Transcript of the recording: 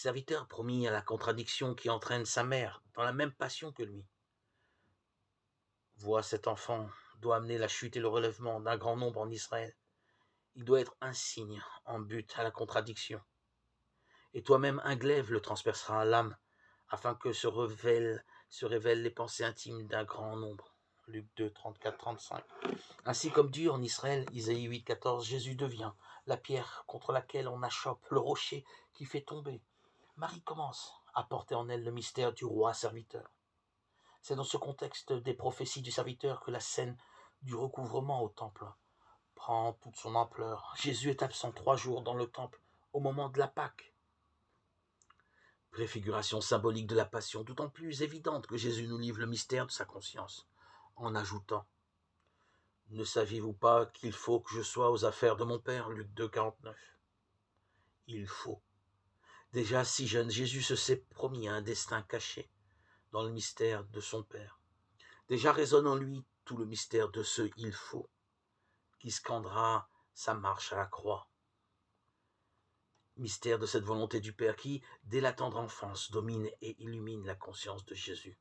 serviteur promis à la contradiction qui entraîne sa mère dans la même passion que lui. Vois, cet enfant doit amener la chute et le relèvement d'un grand nombre en Israël. Il doit être un signe en but à la contradiction. Et toi-même, un glaive le transpercera à l'âme, afin que se révèlent les pensées intimes d'un grand nombre. Luc 2, 34, 35. Ainsi comme Dieu en Israël, Isaïe 8, 14, Jésus devient la pierre contre laquelle on achoppe, le rocher qui fait tomber. Marie commence à porter en elle le mystère du roi serviteur. C'est dans ce contexte des prophéties du serviteur que la scène du recouvrement au temple prend toute son ampleur. Jésus est absent 3 jours dans le temple au moment de la Pâque. Préfiguration symbolique de la passion, d'autant plus évidente que Jésus nous livre le mystère de sa conscience, en ajoutant « Ne saviez-vous pas qu'il faut que je sois aux affaires de mon Père » Luc 2, 49. Il faut. Déjà si jeune, Jésus se s'est promis un destin caché dans le mystère de son Père. Déjà résonne en lui tout le mystère de ce « il faut » qui scandera sa marche à la croix. Mystère de cette volonté du Père qui, dès la tendre enfance, domine et illumine la conscience de Jésus.